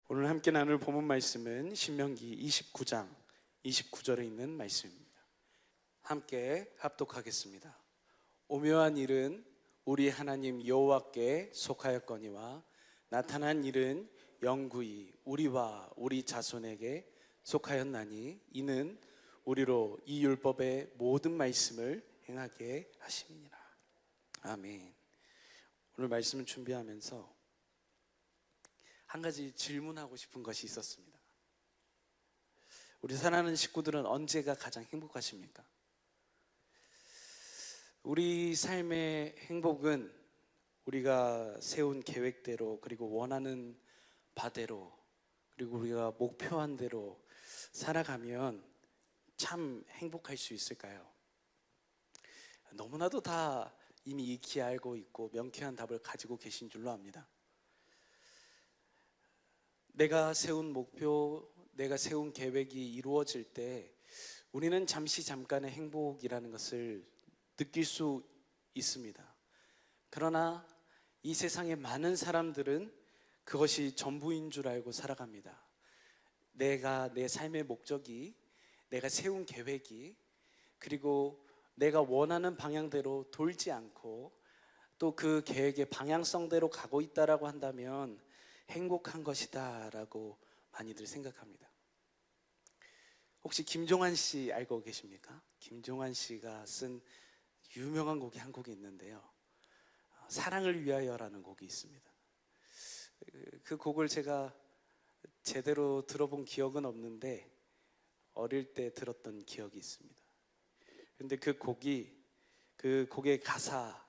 오늘 함께 나눌 본문 말씀은 신명기 29장 29절에 있는 말씀입니다. 함께 합독하겠습니다. 오묘한 일은 우리 하나님 여호와께 속하였거니와 나타난 일은 영구히 우리와 우리 자손에게 속하였나니 이는 우리로 이 율법의 모든 말씀을 행하게 하심이니라. 아멘. 오늘 말씀을 준비하면서 한 가지 질문하고 싶은 것이 있었습니다. 우리 사랑하는 식구들은 언제가 가장 행복하십니까? 우리 삶의 행복은 우리가 세운 계획대로, 그리고 원하는 바대로, 그리고 우리가 목표한 대로 살아가면 참 행복할 수 있을까요? 너무나도 다 이미 익히 알고 있고 명쾌한 답을 가지고 계신 줄로 압니다. 내가 세운 목표, 내가 세운 계획이 이루어질 때 우리는 잠깐의 행복이라는 것을 느낄 수 있습니다. 그러나 이 세상의 많은 사람들은 그것이 전부인 줄 알고 살아갑니다. 내 삶의 목적이, 내가 세운 계획이, 그리고 내가 원하는 방향대로 돌지 않고 또 그 계획의 방향성대로 가고 있다라고 한다면 행복한 것이다 라고 많이들 생각합니다. 혹시 김종환 씨 알고 계십니까? 김종환 씨가 쓴 유명한 곡이 한 곡이 있는데요, 사랑을 위하여라는 곡이 있습니다. 그 곡을 제가 제대로 들어본 기억은 없는데 어릴 때 들었던 기억이 있습니다. 그런데 그 곡의 가사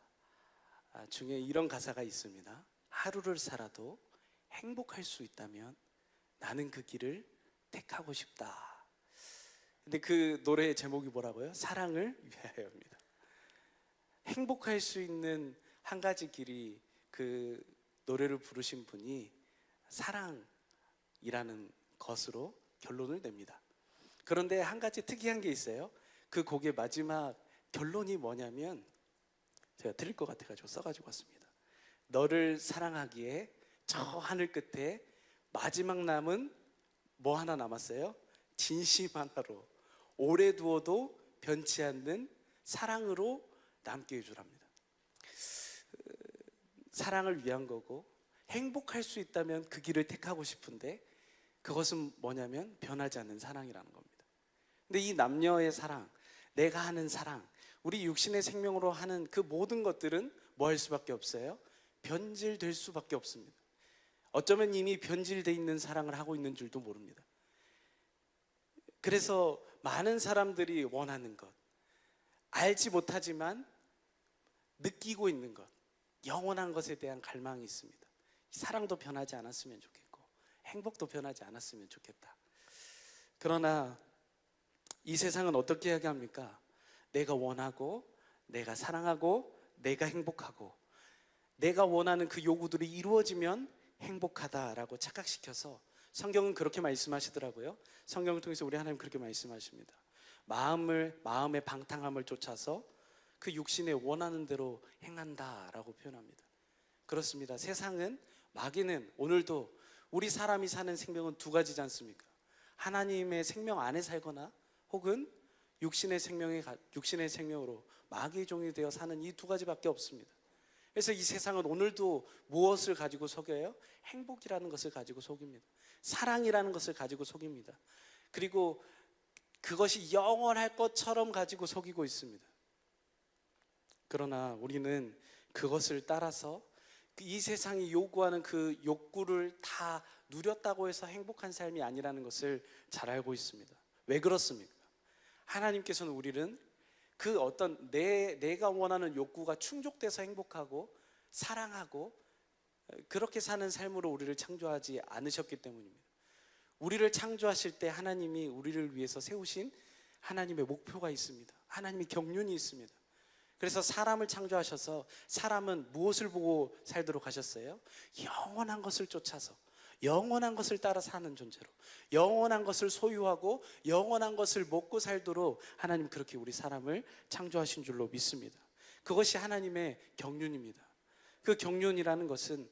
중에 이런 가사가 있습니다. 하루를 살아도 행복할 수 있다면 나는 그 길을 택하고 싶다. 근데 그 노래의 제목이 뭐라고요? 사랑을 위하여입니다. 행복할 수 있는 한 가지 길이, 그 노래를 부르신 분이 사랑이라는 것으로 결론을 냅니다. 그런데 한 가지 특이한 게 있어요. 그 곡의 마지막 결론이 뭐냐면, 제가 드릴 것 같아가지고 써가지고 왔습니다. 너를 사랑하기에 저 하늘 끝에 마지막 남은 뭐 하나 남았어요? 진심 하나로 오래 두어도 변치 않는 사랑으로 남게 해주랍니다. 사랑을 위한 거고, 행복할 수 있다면 그 길을 택하고 싶은데 그것은 뭐냐면 변하지 않는 사랑이라는 겁니다. 근데 이 남녀의 사랑, 내가 하는 사랑, 우리 육신의 생명으로 하는 그 모든 것들은 뭐 할 수밖에 없어요? 변질될 수밖에 없습니다. 어쩌면 이미 변질되어 있는 사랑을 하고 있는 줄도 모릅니다. 그래서 많은 사람들이 원하는 것, 알지 못하지만 느끼고 있는 것, 영원한 것에 대한 갈망이 있습니다. 사랑도 변하지 않았으면 좋겠고 행복도 변하지 않았으면 좋겠다. 그러나 이 세상은 어떻게 이야기합니까? 내가 원하고, 내가 사랑하고, 내가 행복하고, 내가 원하는 그 요구들이 이루어지면 행복하다라고 착각시켜서 성경은 그렇게 말씀하시더라고요. 성경을 통해서 우리 하나님 그렇게 말씀하십니다. 마음의 방탕함을 쫓아서 그 육신의 원하는 대로 행한다라고 표현합니다. 그렇습니다. 세상은, 마귀는 오늘도 우리 사람이 사는 생명은 두 가지지 않습니까? 하나님의 생명 안에 살거나 혹은 육신의 생명으로 마귀의 종이 되어 사는 이 두 가지밖에 없습니다. 그래서 이 세상은 오늘도 무엇을 가지고 속여요? 행복이라는 것을 가지고 속입니다. 사랑이라는 것을 가지고 속입니다. 그리고 그것이 영원할 것처럼 가지고 속이고 있습니다. 그러나 우리는 그것을 따라서 이 세상이 요구하는 그 욕구를 다 누렸다고 해서 행복한 삶이 아니라는 것을 잘 알고 있습니다. 왜 그렇습니까? 하나님께서는 우리는 그 어떤 내가 원하는 욕구가 충족돼서 행복하고 사랑하고 그렇게 사는 삶으로 우리를 창조하지 않으셨기 때문입니다. 우리를 창조하실 때 하나님이 우리를 위해서 세우신 하나님의 목표가 있습니다. 하나님의 경륜이 있습니다. 그래서 사람을 창조하셔서 사람은 무엇을 보고 살도록 하셨어요? 영원한 것을 쫓아서, 영원한 것을 따라 사는 존재로, 영원한 것을 소유하고 영원한 것을 먹고 살도록 하나님 그렇게 우리 사람을 창조하신 줄로 믿습니다. 그것이 하나님의 경륜입니다. 그 경륜이라는 것은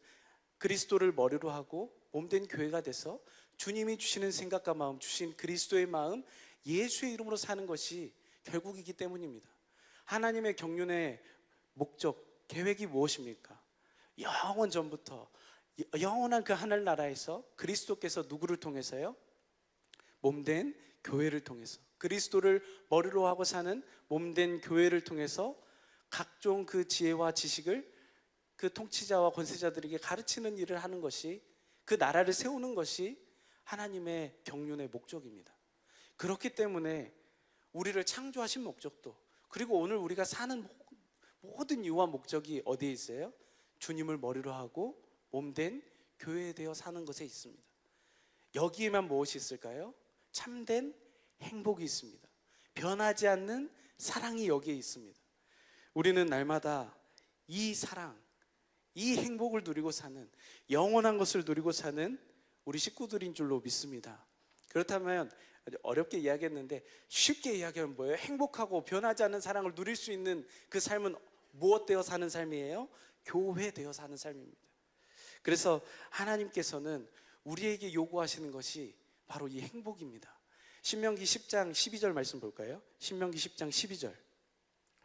그리스도를 머리로 하고 몸된 교회가 돼서 주님이 주시는 생각과 마음, 주신 그리스도의 마음, 예수의 이름으로 사는 것이 결국이기 때문입니다. 하나님의 경륜의 목적, 계획이 무엇입니까? 영원 전부터 영원한 그 하늘나라에서 그리스도께서 누구를 통해서요? 몸된 교회를 통해서, 그리스도를 머리로 하고 사는 몸된 교회를 통해서 각종 그 지혜와 지식을 그 통치자와 권세자들에게 가르치는 일을 하는 것이, 그 나라를 세우는 것이 하나님의 경륜의 목적입니다. 그렇기 때문에 우리를 창조하신 목적도, 그리고 오늘 우리가 사는 모든 이유와 목적이 어디에 있어요? 주님을 머리로 하고 몸된 교회에 되어 사는 것에 있습니다. 여기에만 무엇이 있을까요? 참된 행복이 있습니다. 변하지 않는 사랑이 여기에 있습니다. 우리는 날마다 이 사랑, 이 행복을 누리고 사는, 영원한 것을 누리고 사는 우리 식구들인 줄로 믿습니다. 그렇다면 어렵게 이야기했는데 쉽게 이야기하면 뭐예요? 행복하고 변하지 않는 사랑을 누릴 수 있는 그 삶은 무엇 되어 사는 삶이에요? 교회 되어 사는 삶입니다. 그래서 하나님께서는 우리에게 요구하시는 것이 바로 이 행복입니다. 신명기 10장 12절 말씀 볼까요? 신명기 10장 12절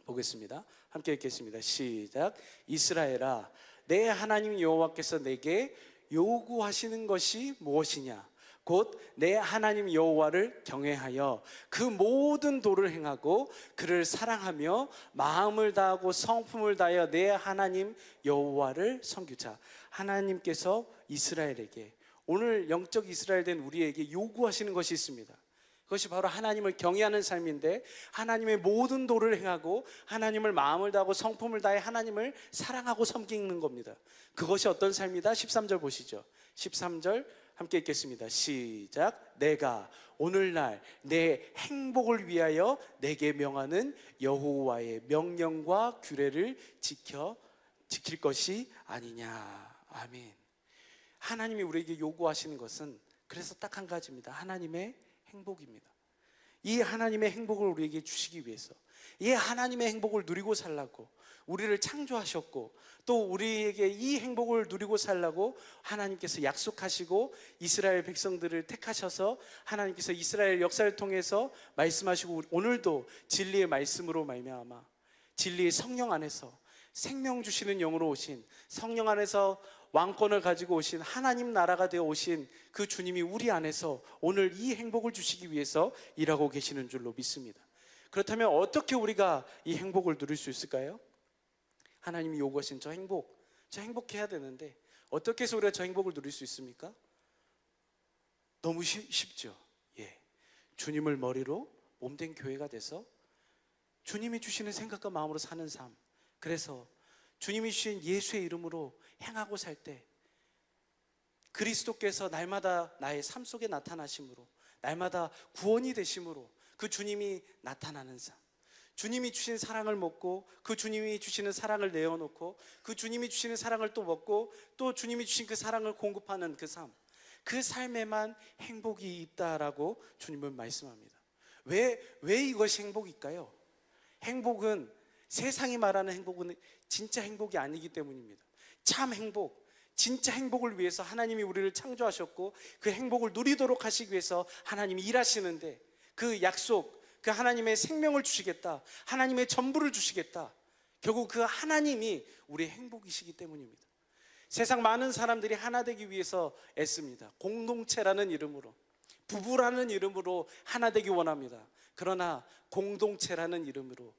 보겠습니다. 함께 읽겠습니다. 시작. 이스라엘아, 내 하나님 여호와께서 내게 요구하시는 것이 무엇이냐? 곧 내 하나님 여호와를 경외하여 그 모든 도를 행하고 그를 사랑하며 마음을 다하고 성품을 다하여 내 하나님 여호와를 섬기자. 하나님께서 이스라엘에게, 오늘 영적 이스라엘 된 우리에게 요구하시는 것이 있습니다. 그것이 바로 하나님을 경외하는 삶인데, 하나님의 모든 도를 행하고 하나님을 마음을 다하고 성품을 다해 하나님을 사랑하고 섬기는 겁니다. 그것이 어떤 삶이다? 13절 보시죠. 13절 함께 읽겠습니다. 시작. 내가 오늘날 내 행복을 위하여 내게 명하는 여호와의 명령과 규례를 지킬 것이 아니냐. 아멘. 하나님이 우리에게 요구하시는 것은 그래서 딱 한 가지입니다. 하나님의 행복입니다. 이 하나님의 행복을 우리에게 주시기 위해서, 이 하나님의 행복을 누리고 살라고 우리를 창조하셨고, 또 우리에게 이 행복을 누리고 살라고 하나님께서 약속하시고 이스라엘 백성들을 택하셔서 하나님께서 이스라엘 역사를 통해서 말씀하시고, 오늘도 진리의 말씀으로 말미암아 진리의 성령 안에서 생명 주시는 영으로 오신, 성령 안에서 왕권을 가지고 오신 하나님 나라가 되어 오신 그 주님이 우리 안에서 오늘 이 행복을 주시기 위해서 일하고 계시는 줄로 믿습니다. 그렇다면 어떻게 우리가 이 행복을 누릴 수 있을까요? 하나님이 요구하신 저 행복해야 되는데 어떻게 해서 우리가 저 행복을 누릴 수 있습니까? 너무 쉽죠. 예, 주님을 머리로 몸된 교회가 돼서 주님이 주시는 생각과 마음으로 사는 삶, 그래서 주님이 주신 예수의 이름으로 행하고 살 때 그리스도께서 날마다 나의 삶 속에 나타나심으로, 날마다 구원이 되심으로 그 주님이 나타나는 삶, 주님이 주신 사랑을 먹고 그 주님이 주시는 사랑을 내어놓고 그 주님이 주시는 사랑을 또 먹고 또 주님이 주신 그 사랑을 공급하는 그 삶, 그 삶에만 행복이 있다라고 주님은 말씀합니다. 왜 이것이 행복일까요? 행복은, 세상이 말하는 행복은 진짜 행복이 아니기 때문입니다. 참 행복, 진짜 행복을 위해서 하나님이 우리를 창조하셨고 그 행복을 누리도록 하시기 위해서 하나님이 일하시는데, 그 약속, 그 하나님의 생명을 주시겠다, 하나님의 전부를 주시겠다, 결국 그 하나님이 우리의 행복이시기 때문입니다. 세상 많은 사람들이 하나 되기 위해서 애씁니다. 공동체라는 이름으로, 부부라는 이름으로 하나 되기 원합니다. 그러나 공동체라는 이름으로,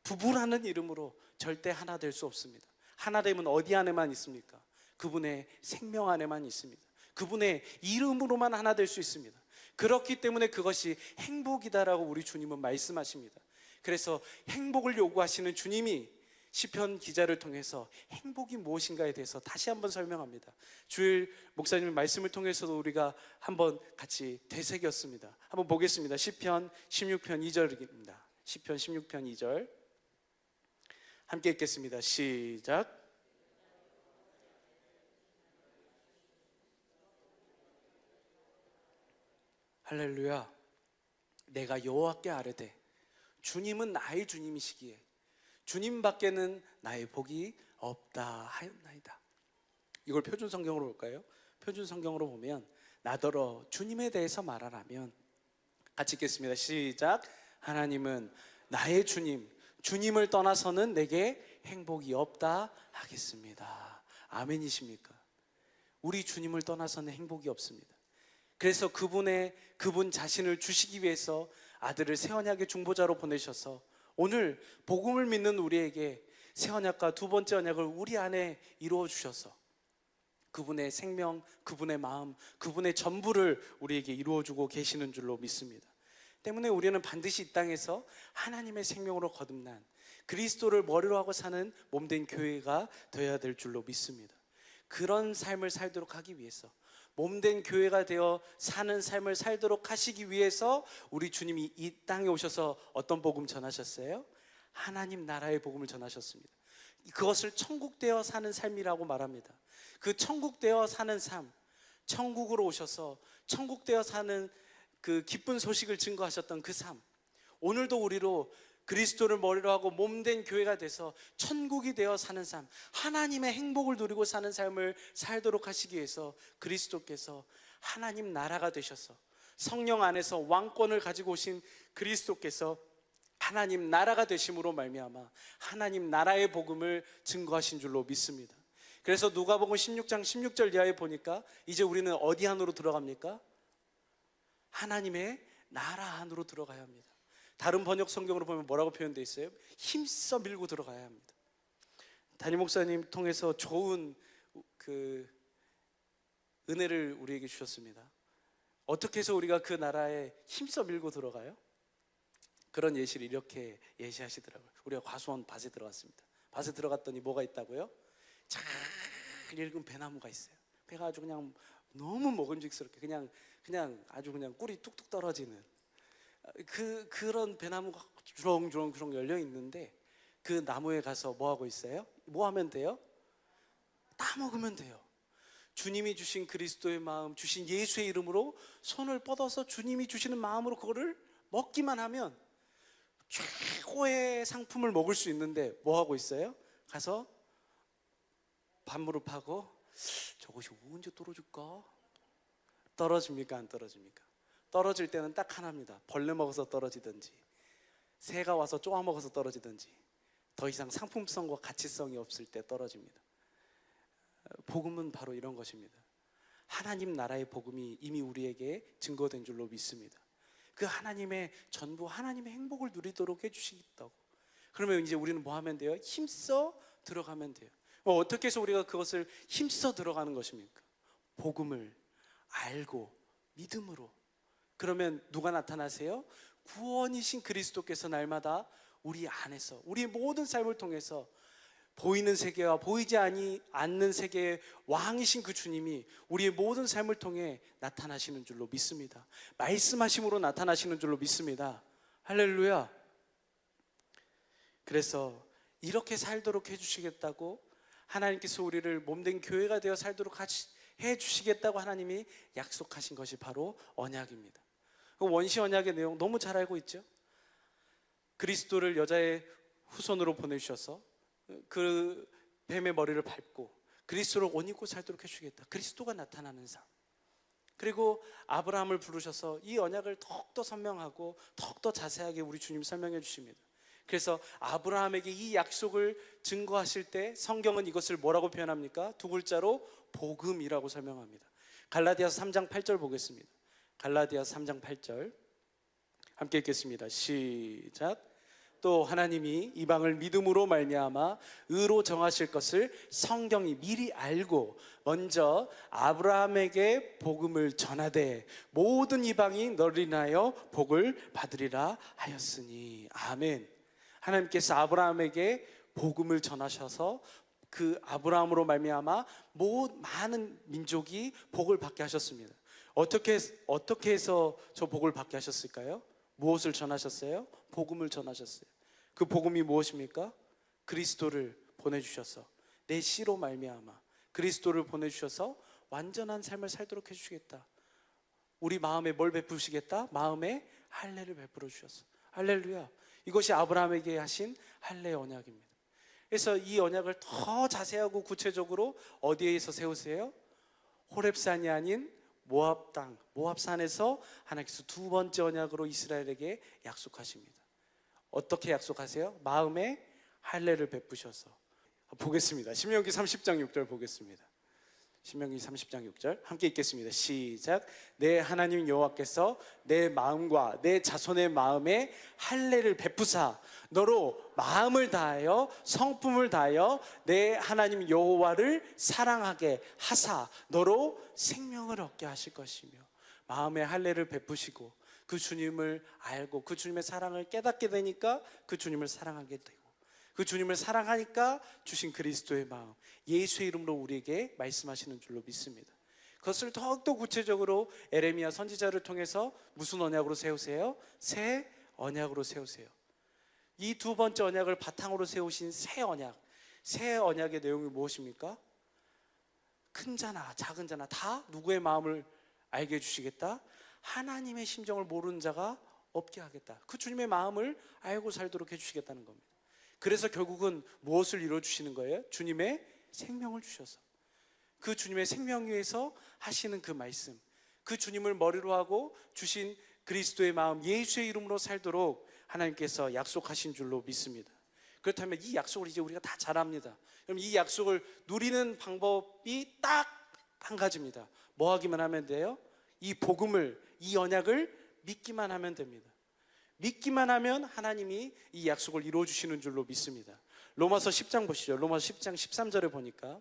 부부라는 이름으로 절대 하나 될 수 없습니다. 하나 되면 어디 안에만 있습니까? 그분의 생명 안에만 있습니다. 그분의 이름으로만 하나 될 수 있습니다. 그렇기 때문에 그것이 행복이다라고 우리 주님은 말씀하십니다. 그래서 행복을 요구하시는 주님이 시편 기자를 통해서 행복이 무엇인가에 대해서 다시 한번 설명합니다. 주일 목사님의 말씀을 통해서도 우리가 한번 같이 되새겼습니다. 한번 보겠습니다. 시편 16편 2절입니다. 시편 16편 2절 함께 읽겠습니다. 시작. 할렐루야. 내가 여호와께 아뢰되 주님은 나의 주님이시기에 주님 밖에는 나의 복이 없다 하였나이다. 이걸 표준 성경으로 볼까요? 표준 성경으로 보면 나더러 주님에 대해서 말하라면, 같이 읽겠습니다. 시작. 하나님은 나의 주님, 주님을 떠나서는 내게 행복이 없다 하겠습니다. 아멘이십니까? 우리 주님을 떠나서는 행복이 없습니다. 그래서 그분 자신을 주시기 위해서 아들을 새 언약의 중보자로 보내셔서 오늘 복음을 믿는 우리에게 새 언약과 두 번째 언약을 우리 안에 이루어 주셔서 그분의 생명, 그분의 마음, 그분의 전부를 우리에게 이루어 주고 계시는 줄로 믿습니다. 때문에 우리는 반드시 이 땅에서 하나님의 생명으로 거듭난 그리스도를 머리로 하고 사는 몸된 교회가 되어야 될 줄로 믿습니다. 그런 삶을 살도록 하기 위해서, 몸된 교회가 되어 사는 삶을 살도록 하시기 위해서 우리 주님이 이 땅에 오셔서 어떤 복음 전하셨어요? 하나님 나라의 복음을 전하셨습니다. 그것을 천국되어 사는 삶이라고 말합니다. 그 천국되어 사는 삶, 천국으로 오셔서 천국되어 사는 그 기쁜 소식을 증거하셨던 그 삶, 오늘도 우리로 그리스도를 머리로 하고 몸된 교회가 돼서 천국이 되어 사는 삶, 하나님의 행복을 누리고 사는 삶을 살도록 하시기 위해서 그리스도께서 하나님 나라가 되셔서 성령 안에서 왕권을 가지고 오신 그리스도께서 하나님 나라가 되심으로 말미암아 하나님 나라의 복음을 증거하신 줄로 믿습니다. 그래서 누가복음 16장 16절 이하에 보니까 이제 우리는 어디 안으로 들어갑니까? 하나님의 나라 안으로 들어가야 합니다. 다른 번역 성경으로 보면 뭐라고 표현되어 있어요? 힘써 밀고 들어가야 합니다. 담임 목사님 통해서 좋은 그 은혜를 우리에게 주셨습니다. 어떻게 해서 우리가 그 나라에 힘써 밀고 들어가요? 그런 예시를 이렇게 예시하시더라고요. 우리가 과수원 밭에 들어갔습니다. 밭에 들어갔더니 뭐가 있다고요? 잘 익은 배나무가 있어요. 배가 아주 그냥 너무 먹음직스럽게 그냥 아주 그냥 꿀이 뚝뚝 떨어지는 그런 배나무가 주렁주렁 열려 있는데, 그 나무에 가서 뭐 하고 있어요? 뭐 하면 돼요? 따 먹으면 돼요. 주님이 주신 그리스도의 마음, 주신 예수의 이름으로 손을 뻗어서 주님이 주시는 마음으로 그거를 먹기만 하면 최고의 상품을 먹을 수 있는데 뭐 하고 있어요? 가서 반무릎하고 저것이 언제 떨어질까? 떨어집니까? 안 떨어집니까? 떨어질 때는 딱 하나입니다. 벌레 먹어서 떨어지든지 새가 와서 쪼아 먹어서 떨어지든지 더 이상 상품성과 가치성이 없을 때 떨어집니다. 복음은 바로 이런 것입니다. 하나님 나라의 복음이 이미 우리에게 증거된 줄로 믿습니다. 그 하나님의 전부, 하나님의 행복을 누리도록 해주시겠다고. 그러면 이제 우리는 뭐 하면 돼요? 힘써 들어가면 돼요. 어떻게 해서 우리가 그것을 힘써 들어가는 것입니까? 복음을 알고 믿음으로. 그러면 누가 나타나세요? 구원이신 그리스도께서 날마다 우리 안에서, 우리 모든 삶을 통해서 보이는 세계와 보이지 않는 세계의 왕이신 그 주님이 우리의 모든 삶을 통해 나타나시는 줄로 믿습니다. 말씀하심으로 나타나시는 줄로 믿습니다. 할렐루야. 그래서 이렇게 살도록 해주시겠다고, 하나님께서 우리를 몸된 교회가 되어 살도록 해주시겠다고 하나님이 약속하신 것이 바로 언약입니다. 원시 언약의 내용 너무 잘 알고 있죠? 그리스도를 여자의 후손으로 보내주셔서 그 뱀의 머리를 밟고 그리스도를 옷 입고 살도록 해주시겠다. 그리스도가 나타나는 삶. 그리고 아브라함을 부르셔서 이 언약을 더욱더 선명하고 더욱더 자세하게 우리 주님 설명해 주십니다. 그래서 아브라함에게 이 약속을 증거하실 때 성경은 이것을 뭐라고 표현합니까? 두 글자로 복음이라고 설명합니다. 갈라디아서 3장 8절 보겠습니다. 갈라디아서 3장 8절 함께 읽겠습니다. 시작. 또 하나님이 이방을 믿음으로 말미암아 의로 정하실 것을 성경이 미리 알고 먼저 아브라함에게 복음을 전하되 모든 이방이 너를 인하여 복을 받으리라 하였으니. 아멘. 하나님께서 아브라함에게 복음을 전하셔서 그 아브라함으로 말미암아 많은 민족이 복을 받게 하셨습니다. 어떻게 해서 저 복을 받게 하셨을까요? 무엇을 전하셨어요? 복음을 전하셨어요. 그 복음이 무엇입니까? 그리스도를 보내주셔서 내 씨로 말미암아 그리스도를 보내주셔서 완전한 삶을 살도록 해주시겠다. 우리 마음에 뭘 베푸시겠다? 마음에 할례를 베풀어 주셨어. 할렐루야. 이것이 아브라함에게 하신 할례 언약입니다. 그래서 이 언약을 더 자세하고 구체적으로 어디에서 세우세요? 호렙산이 아닌 모압 땅, 모압산에서 하나님께서 두 번째 언약으로 이스라엘에게 약속하십니다. 어떻게 약속하세요? 마음에 할례를 베푸셔서. 보겠습니다. 신명기 30장 6절 보겠습니다. 신명기 30장 6절 함께 읽겠습니다. 시작. 내 하나님 여호와께서 내 마음과 내 자손의 마음에 할례를 베푸사 너로 마음을 다하여 성품을 다하여 내 하나님 여호와를 사랑하게 하사 너로 생명을 얻게 하실 것이며, 마음에 할례를 베푸시고 그 주님을 알고 그 주님의 사랑을 깨닫게 되니까 그 주님을 사랑하게 되고, 그 주님을 사랑하니까 주신 그리스도의 마음, 예수의 이름으로 우리에게 말씀하시는 줄로 믿습니다. 그것을 더욱더 구체적으로 에레미야 선지자를 통해서 무슨 언약으로 세우세요? 새 언약으로 세우세요. 이 두 번째 언약을 바탕으로 세우신 새 언약, 새 언약의 내용이 무엇입니까? 큰 자나 작은 자나 다 누구의 마음을 알게 해주시겠다? 하나님의 심정을 모르는 자가 없게 하겠다. 그 주님의 마음을 알고 살도록 해주시겠다는 겁니다. 그래서 결국은 무엇을 이루어주시는 거예요? 주님의 생명을 주셔서, 그 주님의 생명 위에서 하시는 그 말씀, 그 주님을 머리로 하고 주신 그리스도의 마음, 예수의 이름으로 살도록 하나님께서 약속하신 줄로 믿습니다. 그렇다면 이 약속을 이제 우리가 다 잘 압니다. 그럼 이 약속을 누리는 방법이 딱 한 가지입니다. 뭐 하기만 하면 돼요? 이 복음을, 이 언약을 믿기만 하면 됩니다. 믿기만 하면 하나님이 이 약속을 이루어 주시는 줄로 믿습니다. 로마서 10장 보시죠. 로마서 10장 13절에 보니까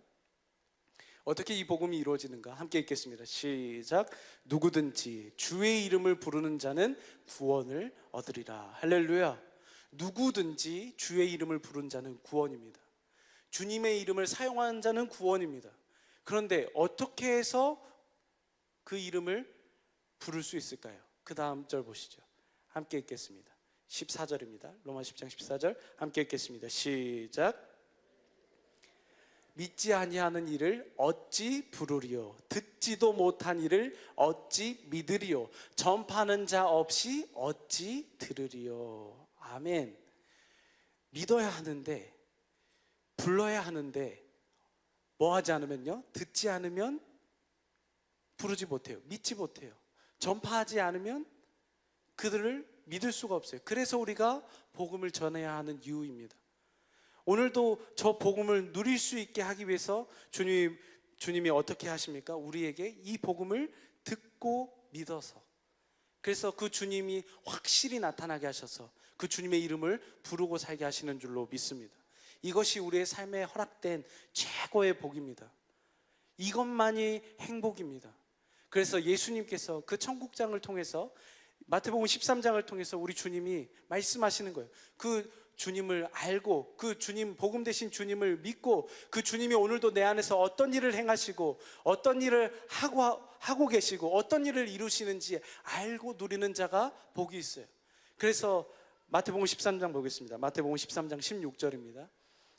어떻게 이 복음이 이루어지는가 함께 읽겠습니다. 시작. 누구든지 주의 이름을 부르는 자는 구원을 얻으리라. 할렐루야. 누구든지 주의 이름을 부르는 자는 구원입니다. 주님의 이름을 사용하는 자는 구원입니다. 그런데 어떻게 해서 그 이름을 부를 수 있을까요? 그 다음 절 보시죠. 함께 읽겠습니다. 14절입니다. 로마 10장 14절 함께 읽겠습니다. 시작. 믿지 아니하는 이를 어찌 부르리요? 듣지도 못한 이를 어찌 믿으리요? 전파하는 자 없이 어찌 들으리요? 아멘. 믿어야 하는데, 불러야 하는데 뭐 하지 않으면요? 듣지 않으면 부르지 못해요. 믿지 못해요. 전파하지 않으면 그들을 믿을 수가 없어요. 그래서 우리가 복음을 전해야 하는 이유입니다. 오늘도 저 복음을 누릴 수 있게 하기 위해서 주님이 어떻게 하십니까? 우리에게 이 복음을 듣고 믿어서, 그래서 그 주님이 확실히 나타나게 하셔서 그 주님의 이름을 부르고 살게 하시는 줄로 믿습니다. 이것이 우리의 삶에 허락된 최고의 복입니다. 이것만이 행복입니다. 그래서 예수님께서 그 천국장을 통해서, 마태복음 13장을 통해서 우리 주님이 말씀하시는 거예요. 그 주님을 알고 그 주님, 복음 되신 주님을 믿고 그 주님이 오늘도 내 안에서 어떤 일을 행하시고 어떤 일을 하고 계시고 어떤 일을 이루시는지 알고 누리는 자가 복이 있어요. 그래서 마태복음 13장 보겠습니다. 마태복음 13장 16절입니다.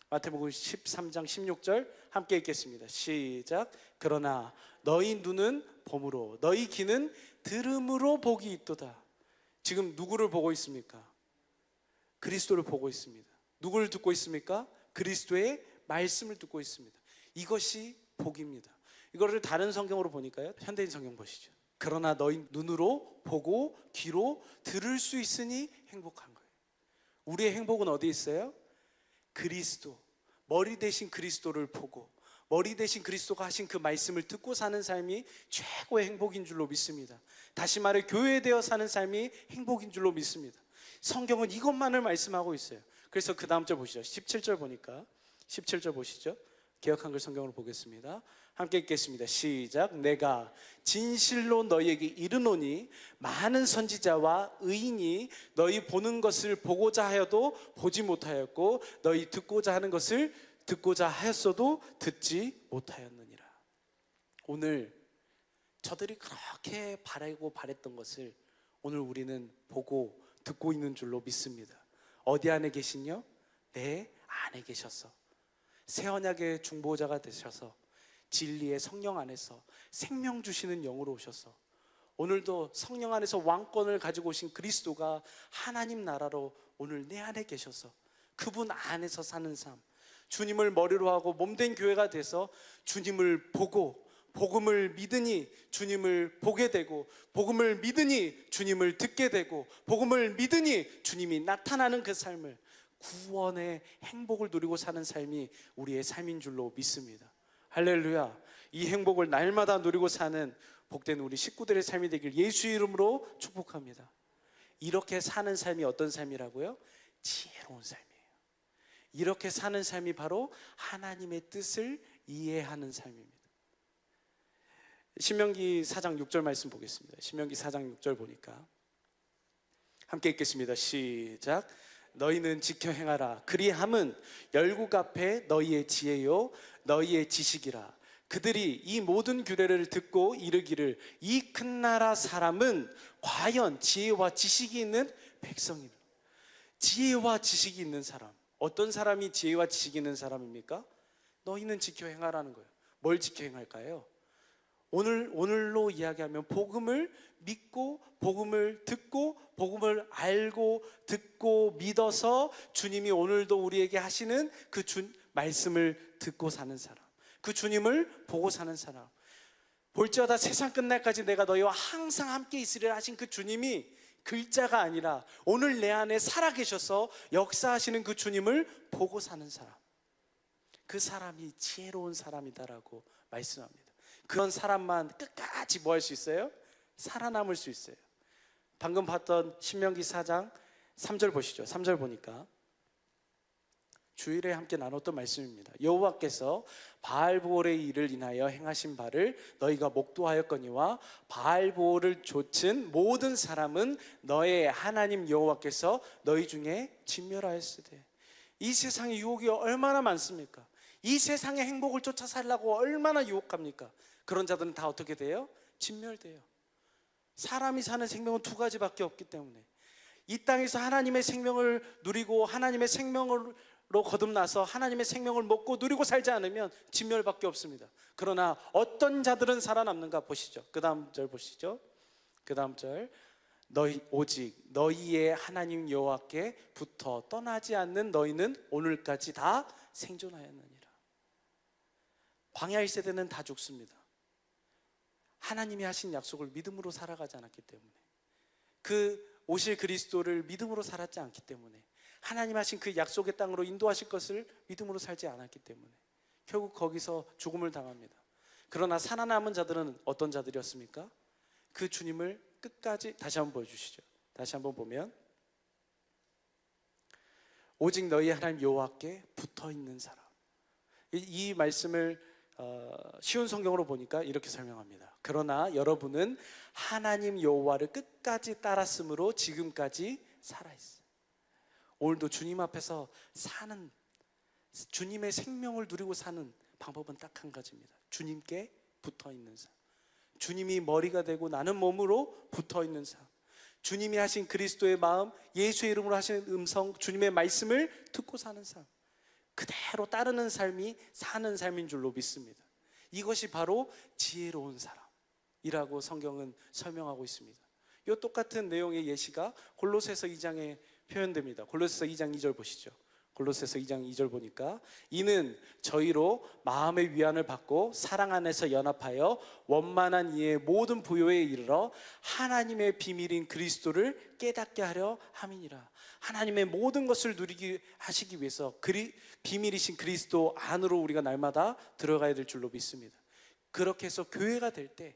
마태복음 13장 16절 함께 읽겠습니다. 시작. 그러나 너희 눈은 봄으로 너희 귀는 들음으로 복이 있도다. 지금 누구를 보고 있습니까? 그리스도를 보고 있습니다. 누구를 듣고 있습니까? 그리스도의 말씀을 듣고 있습니다. 이것이 복입니다. 이거를 다른 성경으로 보니까요, 현대인 성경 보시죠. 그러나 너희 눈으로 보고 귀로 들을 수 있으니 행복한 거예요. 우리의 행복은 어디 있어요? 그리스도, 머리 대신 그리스도를 보고 머리 대신 그리스도가 하신 그 말씀을 듣고 사는 삶이 최고의 행복인 줄로 믿습니다. 다시 말해 교회에 되어 사는 삶이 행복인 줄로 믿습니다. 성경은 이것만을 말씀하고 있어요. 그래서 그 다음 절 보시죠. 17절 보니까 17절 보시죠. 개역 한글 성경으로 보겠습니다. 함께 읽겠습니다. 시작. 내가 진실로 너희에게 이르노니 많은 선지자와 의인이 너희 보는 것을 보고자 하여도 보지 못하였고 너희 듣고자 하는 것을 듣고자 하였어도 듣지 못하였느니라. 오늘 저들이 그렇게 바라고 바랬던 것을 오늘 우리는 보고 듣고 있는 줄로 믿습니다. 어디 안에 계시뇨? 내 안에 계셔서 새 언약의 중보자가 되셔서 진리의 성령 안에서 생명 주시는 영으로 오셔서 오늘도 성령 안에서 왕권을 가지고 오신 그리스도가 하나님 나라로 오늘 내 안에 계셔서 그분 안에서 사는 삶, 주님을 머리로 하고 몸된 교회가 돼서 주님을 보고 복음을 믿으니 주님을 보게 되고, 복음을 믿으니 주님을 듣게 되고, 복음을 믿으니 주님이 나타나는 그 삶을, 구원의 행복을 누리고 사는 삶이 우리의 삶인 줄로 믿습니다. 할렐루야. 이 행복을 날마다 누리고 사는 복된 우리 식구들의 삶이 되길 예수 이름으로 축복합니다. 이렇게 사는 삶이 어떤 삶이라고요? 지혜로운 삶이에요. 이렇게 사는 삶이 바로 하나님의 뜻을 이해하는 삶입니다. 신명기 4장 6절 말씀 보겠습니다. 신명기 4장 6절 보니까 함께 읽겠습니다. 시작. 너희는 지켜 행하라. 그리함은 열국 앞에 너희의 지혜요 너희의 지식이라. 그들이 이 모든 규례를 듣고 이르기를 이 큰 나라 사람은 과연 지혜와 지식이 있는 백성이라. 지혜와 지식이 있는 사람, 어떤 사람이 지혜와 지식이 있는 사람입니까? 너희는 지켜 행하라는 거예요. 뭘 지켜 행할까요? 오늘로 이야기하면 복음을 믿고 복음을 듣고 복음을 알고 듣고 믿어서 주님이 오늘도 우리에게 하시는 그 말씀을 듣고 사는 사람, 그 주님을 보고 사는 사람. 볼지어다 세상 끝날까지 내가 너희와 항상 함께 있으리라 하신 그 주님이 글자가 아니라 오늘 내 안에 살아계셔서 역사하시는 그 주님을 보고 사는 사람, 그 사람이 지혜로운 사람이다라고 말씀합니다. 그런 사람만 끝까지 뭐 할 수 있어요? 살아남을 수 있어요. 방금 봤던 신명기 4장 3절 보시죠. 3절 보니까 주일에 함께 나눴던 말씀입니다. 여호와께서 바알보올의 일을 인하여 행하신 바를 너희가 목도하였거니와 바알보올을 좇은 모든 사람은 너의 하나님 여호와께서 너희 중에 진멸하였으되. 이 세상의 유혹이 얼마나 많습니까? 이 세상의 행복을 쫓아 살라고 얼마나 유혹합니까? 그런 자들은 다 어떻게 돼요? 진멸돼요. 사람이 사는 생명은 두 가지밖에 없기 때문에 이 땅에서 하나님의 생명을 누리고 하나님의 생명으로 거듭나서 하나님의 생명을 먹고 누리고 살지 않으면 진멸밖에 없습니다. 그러나 어떤 자들은 살아남는가 보시죠. 그 다음 절 보시죠. 그 다음 절. 오직 너희의 하나님 여호와께 붙어 떠나지 않는 너희는 오늘까지 다 생존하였느니라. 광야의 세대는 다 죽습니다. 하나님이 하신 약속을 믿음으로 살아가지 않았기 때문에, 그 오실 그리스도를 믿음으로 살았지 않기 때문에, 하나님 하신 그 약속의 땅으로 인도하실 것을 믿음으로 살지 않았기 때문에 결국 거기서 죽음을 당합니다. 그러나 살아남은 자들은 어떤 자들이었습니까? 그 주님을 끝까지, 다시 한번 보여주시죠. 다시 한번 보면 오직 너희 하나님 여호와께 붙어있는 사람. 이 말씀을 쉬운 성경으로 보니까 이렇게 설명합니다. 그러나 여러분은 하나님 여호와를 끝까지 따랐으므로 지금까지 살아있어요. 오늘도 주님 앞에서 사는, 주님의 생명을 누리고 사는 방법은 딱 한 가지입니다. 주님께 붙어있는 삶. 주님이 머리가 되고 나는 몸으로 붙어있는 삶. 주님이 하신 그리스도의 마음, 예수의 이름으로 하시는 음성, 주님의 말씀을 듣고 사는 삶, 그대로 따르는 삶이 사는 삶인 줄로 믿습니다. 이것이 바로 지혜로운 사람이라고 성경은 설명하고 있습니다. 이 똑같은 내용의 예시가 골로새서 2장에 표현됩니다. 골로새서 2장 2절 보시죠. 골로새서 2장 2절 보니까 이는 저희로 마음의 위안을 받고 사랑 안에서 연합하여 원만한 이의 모든 부요에 이르러 하나님의 비밀인 그리스도를 깨닫게 하려 함이니라. 하나님의 모든 것을 누리게 하시기 위해서 비밀이신 그리스도 안으로 우리가 날마다 들어가야 될 줄로 믿습니다. 그렇게 해서 교회가 될 때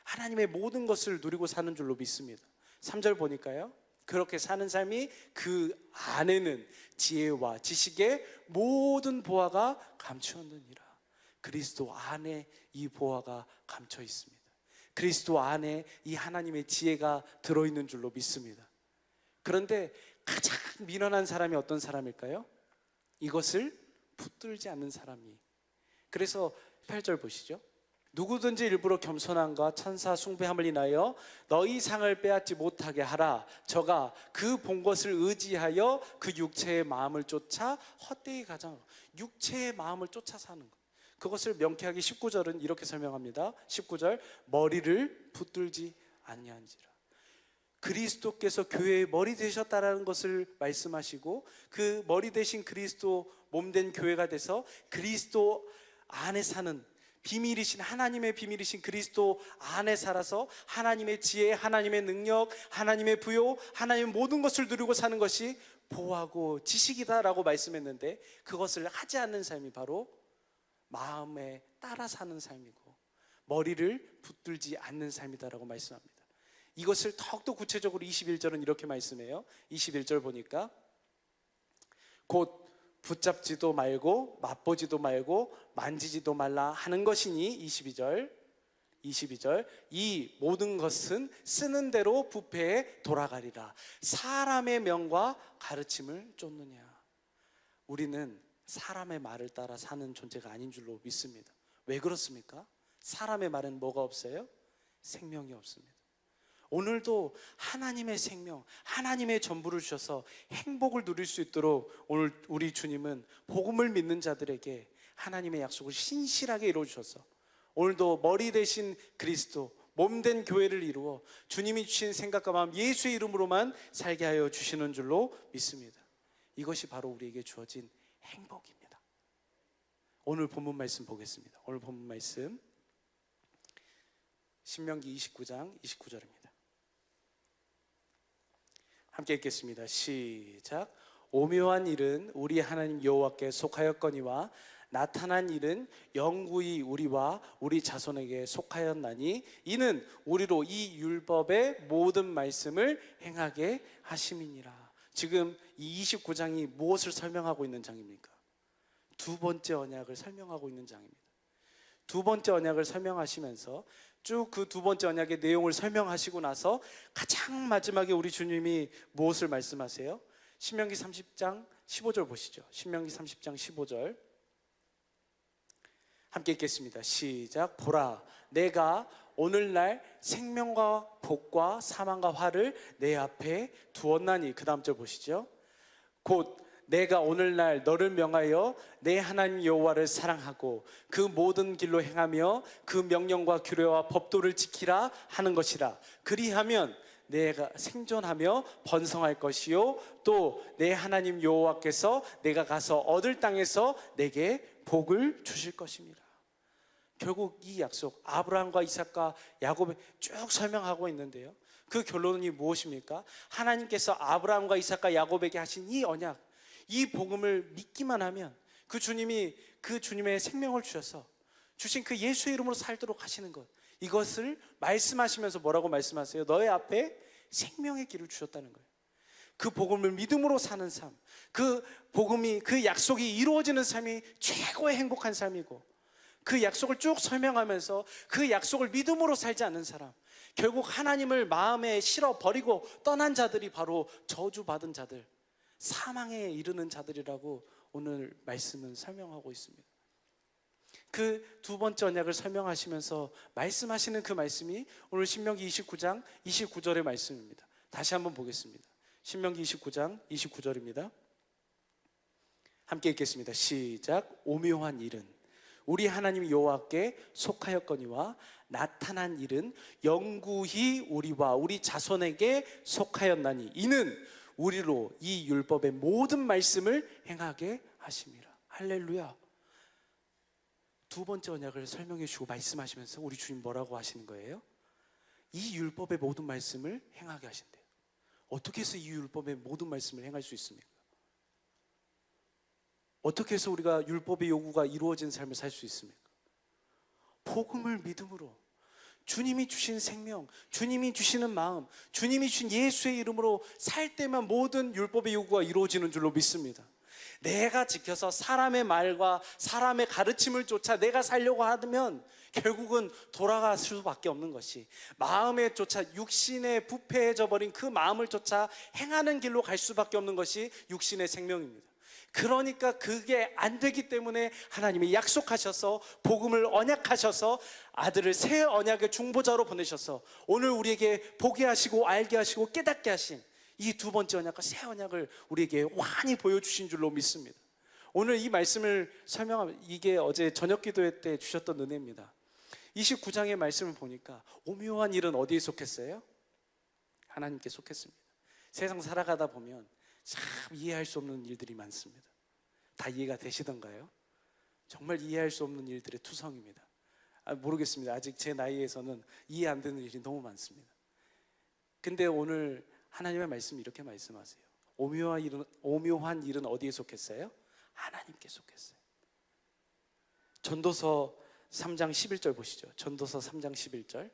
하나님의 모든 것을 누리고 사는 줄로 믿습니다. 3절 보니까요, 그렇게 사는 삶이 그 안에는 지혜와 지식의 모든 보화가 감추었느니라. 그리스도 안에 이 보화가 감춰 있습니다. 그리스도 안에 이 하나님의 지혜가 들어있는 줄로 믿습니다. 그런데 가장 미련한 사람이 어떤 사람일까요? 이것을 붙들지 않는 사람이. 그래서 8절 보시죠. 누구든지 일부러 겸손함과 천사 숭배함을 인하여 너희 상을 빼앗지 못하게 하라. 저가 그 본 것을 의지하여 그 육체의 마음을 쫓아 헛되이 가장, 육체의 마음을 쫓아 사는 것, 그것을 명쾌하게 19절은 이렇게 설명합니다. 19절, 머리를 붙들지 아니한지라. 그리스도께서 교회의 머리 되셨다라는 것을 말씀하시고, 그 머리 되신 그리스도 몸된 교회가 돼서 그리스도 안에 사는 비밀이신 하나님의 비밀이신 그리스도 안에 살아서 하나님의 지혜, 하나님의 능력, 하나님의 부요, 하나님의 모든 것을 누리고 사는 것이 보호하고 지식이다라고 말씀했는데, 그것을 하지 않는 삶이 바로 마음에 따라 사는 삶이고 머리를 붙들지 않는 삶이다라고 말씀합니다. 이것을 더욱더 구체적으로 21절은 이렇게 말씀해요. 21절 보니까 곧 붙잡지도 말고 맛보지도 말고 만지지도 말라 하는 것이니, 22절 이 모든 것은 쓰는 대로 부패에 돌아가리라. 사람의 명과 가르침을 쫓느냐. 우리는 사람의 말을 따라 사는 존재가 아닌 줄로 믿습니다. 왜 그렇습니까? 사람의 말은 뭐가 없어요? 생명이 없습니다. 오늘도 하나님의 생명, 하나님의 전부를 주셔서 행복을 누릴 수 있도록 오늘 우리 주님은 복음을 믿는 자들에게 하나님의 약속을 신실하게 이루어 주셔서 오늘도 머리 되신 그리스도 몸된 교회를 이루어 주님이 주신 생각과 마음 예수의 이름으로만 살게 하여 주시는 줄로 믿습니다. 이것이 바로 우리에게 주어진 행복입니다. 오늘 본문 말씀 보겠습니다. 오늘 본문 말씀 신명기 29장 29절입니다. 함께 읽겠습니다. 시작. 오묘한 일은 우리 하나님 여호와께 속하였거니와 나타난 일은 영구히 우리와 우리 자손에게 속하였나니 이는 우리로 이 율법의 모든 말씀을 행하게 하심이니라. 지금 이 29장이 무엇을 설명하고 있는 장입니까? 두 번째 언약을 설명하고 있는 장입니다. 두 번째 언약을 설명하시면서 쭉 그 두 번째 언약의 내용을 설명하시고 나서 가장 마지막에 우리 주님이 무엇을 말씀하세요? 신명기 30장 15절 보시죠. 신명기 30장 15절 함께 읽겠습니다. 시작. 보라, 내가 오늘날 생명과 복과 사망과 화를 내 앞에 두었나니. 그 다음 절 보시죠. 곧 내가 오늘날 너를 명하여 내 하나님 여호와를 사랑하고 그 모든 길로 행하며 그 명령과 규례와 법도를 지키라 하는 것이라. 그리하면 내가 생존하며 번성할 것이요 또 내 하나님 여호와께서 내가 가서 얻을 땅에서 내게 복을 주실 것입니다. 결국 이 약속 아브라함과 이삭과 야곱에 쭉 설명하고 있는데요, 그 결론이 무엇입니까? 하나님께서 아브라함과 이삭과 야곱에게 하신 이 언약, 이 복음을 믿기만 하면 그 주님이 그 주님의 생명을 주셔서 주신 그 예수의 이름으로 살도록 하시는 것, 이것을 말씀하시면서 뭐라고 말씀하세요? 너의 앞에 생명의 길을 주셨다는 거예요. 그 복음을 믿음으로 사는 삶, 그 복음이, 그 약속이 이루어지는 삶이 최고의 행복한 삶이고, 그 약속을 쭉 설명하면서 그 약속을 믿음으로 살지 않는 사람, 결국 하나님을 마음에 실어 버리고 떠난 자들이 바로 저주받은 자들, 사망에 이르는 자들이라고 오늘 말씀은 설명하고 있습니다. 그 두 번째 언약을 설명하시면서 말씀하시는 그 말씀이 오늘 신명기 29장 29절의 말씀입니다. 다시 한번 보겠습니다. 신명기 29장 29절입니다. 함께 읽겠습니다. 시작. 오묘한 일은 우리 하나님 여호와께 속하였거니와 나타난 일은 영구히 우리와 우리 자손에게 속하였나니 이는 우리로 이 율법의 모든 말씀을 행하게 하심이라. 할렐루야. 두 번째 언약을 설명해 주시고 말씀하시면서 우리 주님 뭐라고 하시는 거예요? 이 율법의 모든 말씀을 행하게 하신대요. 어떻게 해서 이 율법의 모든 말씀을 행할 수 있습니까? 어떻게 해서 우리가 율법의 요구가 이루어진 삶을 살 수 있습니까? 복음을 믿음으로, 주님이 주신 생명, 주님이 주시는 마음, 주님이 주신 예수의 이름으로 살 때만 모든 율법의 요구가 이루어지는 줄로 믿습니다. 내가 지켜서 사람의 말과 사람의 가르침을 쫓아 내가 살려고 하면 결국은 돌아갈 수밖에 없는 것이, 마음에 쫓아 육신에 부패해져 버린 그 마음을 쫓아 행하는 길로 갈 수밖에 없는 것이 육신의 생명입니다. 그러니까 그게 안 되기 때문에 하나님이 약속하셔서 복음을 언약하셔서 아들을 새 언약의 중보자로 보내셔서 오늘 우리에게 보게 하시고 알게 하시고 깨닫게 하신 이 두 번째 언약과 새 언약을 우리에게 환히 보여주신 줄로 믿습니다. 오늘 이 말씀을 설명하면 이게 어제 저녁 기도회 때 주셨던 은혜입니다. 29장의 말씀을 보니까 오묘한 일은 어디에 속했어요? 하나님께 속했습니다. 세상 살아가다 보면 참 이해할 수 없는 일들이 많습니다. 다 이해가 되시던가요? 정말 이해할 수 없는 일들의 투성입니다. 모르겠습니다. 아직 제 나이에서는 이해 안 되는 일이 너무 많습니다. 근데 오늘 하나님의 말씀이 이렇게 말씀하세요. 오묘한 일은 어디에 속했어요? 하나님께 속했어요. 전도서 3장 11절 보시죠. 전도서 3장 11절.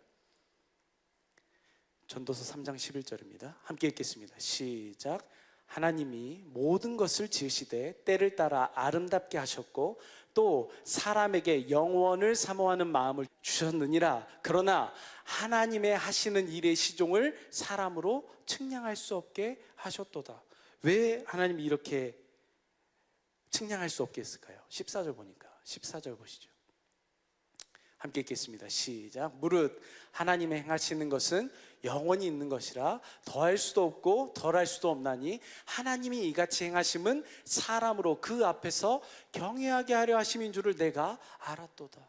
전도서 3장 11절입니다. 함께 읽겠습니다. 시작. 하나님이 모든 것을 지으시되 때를 따라 아름답게 하셨고 또 사람에게 영원을 사모하는 마음을 주셨느니라. 그러나 하나님의 하시는 일의 시종을 사람으로 측량할 수 없게 하셨도다. 왜 하나님이 이렇게 측량할 수 없게 했을까요? 14절 보니까 14절 보시죠. 함께 읽겠습니다. 시작. 무릇 하나님의 행하시는 것은 영원히 있는 것이라 더할 수도 없고 덜할 수도 없나니 하나님이 이같이 행하심은 사람으로 그 앞에서 경외하게 하려 하심인 줄을 내가 알았도다.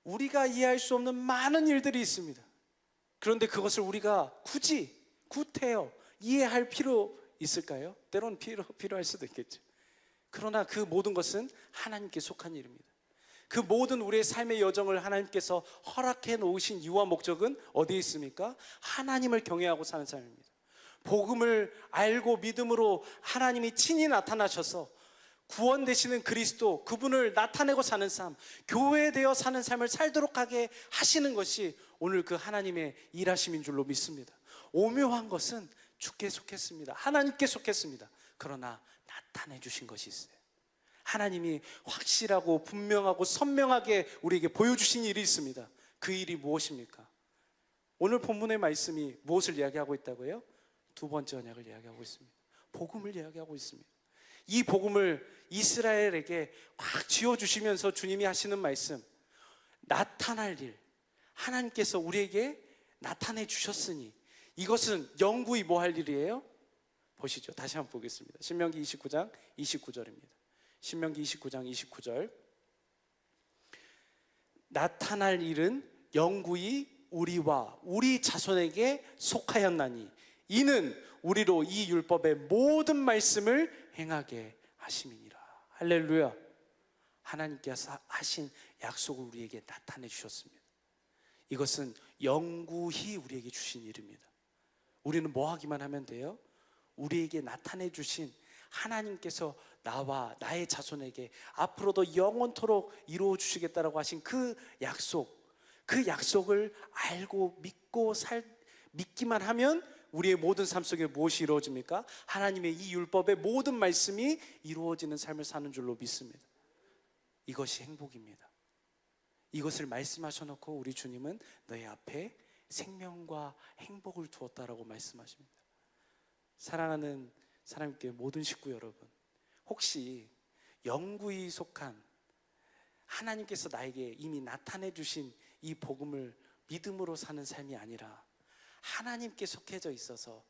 우리가 이해할 수 없는 많은 일들이 있습니다. 그런데 그것을 우리가 굳이 구태여 이해할 필요 있을까요? 때로는 필요할 수도 있겠죠. 그러나 그 모든 것은 하나님께 속한 일입니다. 그 모든 우리의 삶의 여정을 하나님께서 허락해 놓으신 이유와 목적은 어디에 있습니까? 하나님을 경외하고 사는 삶입니다. 복음을 알고 믿음으로 하나님이 친히 나타나셔서 구원 되시는 그리스도, 그분을 나타내고 사는 삶, 교회되어 사는 삶을 살도록 하게 하시는 것이 오늘 그 하나님의 일하심인 줄로 믿습니다. 오묘한 것은 주께 속했습니다. 하나님께 속했습니다. 그러나 나타내 주신 것이 있어요. 하나님이 확실하고 분명하고 선명하게 우리에게 보여주신 일이 있습니다. 그 일이 무엇입니까? 오늘 본문의 말씀이 무엇을 이야기하고 있다고요? 두 번째 언약을 이야기하고 있습니다. 복음을 이야기하고 있습니다. 이 복음을 이스라엘에게 확 쥐어주시면서 주님이 하시는 말씀, 나타날 일, 하나님께서 우리에게 나타내 주셨으니 이것은 영구히 뭐 할 일이에요? 보시죠. 다시 한번 보겠습니다. 신명기 29장 29절입니다. 신명기 29장 29절. 나타날 일은 영구히 우리와 우리 자손에게 속하였나니 이는 우리로 이 율법의 모든 말씀을 행하게 하심이니라. 할렐루야. 하나님께서 하신 약속을 우리에게 나타내 주셨습니다. 이것은 영구히 우리에게 주신 일입니다. 우리는 뭐 하기만 하면 돼요? 우리에게 나타내 주신 하나님께서 나와 나의 자손에게 앞으로도 영원토록 이루어 주시겠다라고 하신 그 약속을 알고 믿기만 하면 우리의 모든 삶 속에 무엇이 이루어집니까? 하나님의 이 율법의 모든 말씀이 이루어지는 삶을 사는 줄로 믿습니다. 이것이 행복입니다. 이것을 말씀하셔놓고 우리 주님은 너희 앞에 생명과 행복을 두었다라고 말씀하십니다. 사랑하는 사람께 모든 식구 여러분, 혹시 영구히 속한 하나님께서 나에게 이미 나타내 주신 이 복음을 믿음으로 사는 삶이 아니라 하나님께 속해져 있어서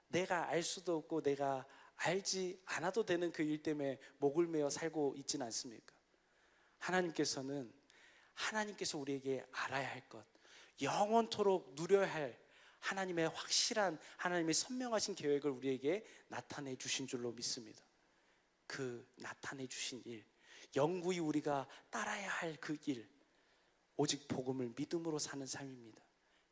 내가 알 수도 없고 내가 알지 않아도 되는 그 일 때문에 목을 메어 살고 있지는 않습니까? 하나님께서 우리에게 알아야 할 것, 영원토록 누려야 할 하나님의 확실한, 하나님의 선명하신 계획을 우리에게 나타내 주신 줄로 믿습니다. 그 나타내 주신 일, 영구히 우리가 따라야 할 그 일, 오직 복음을 믿음으로 사는 삶입니다.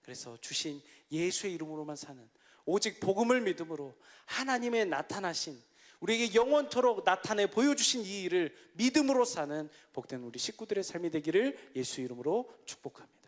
그래서 주신 예수의 이름으로만 사는, 오직 복음을 믿음으로 하나님의 나타나신, 우리에게 영원토록 나타내 보여주신 이 일을 믿음으로 사는 복된 우리 식구들의 삶이 되기를 예수 이름으로 축복합니다.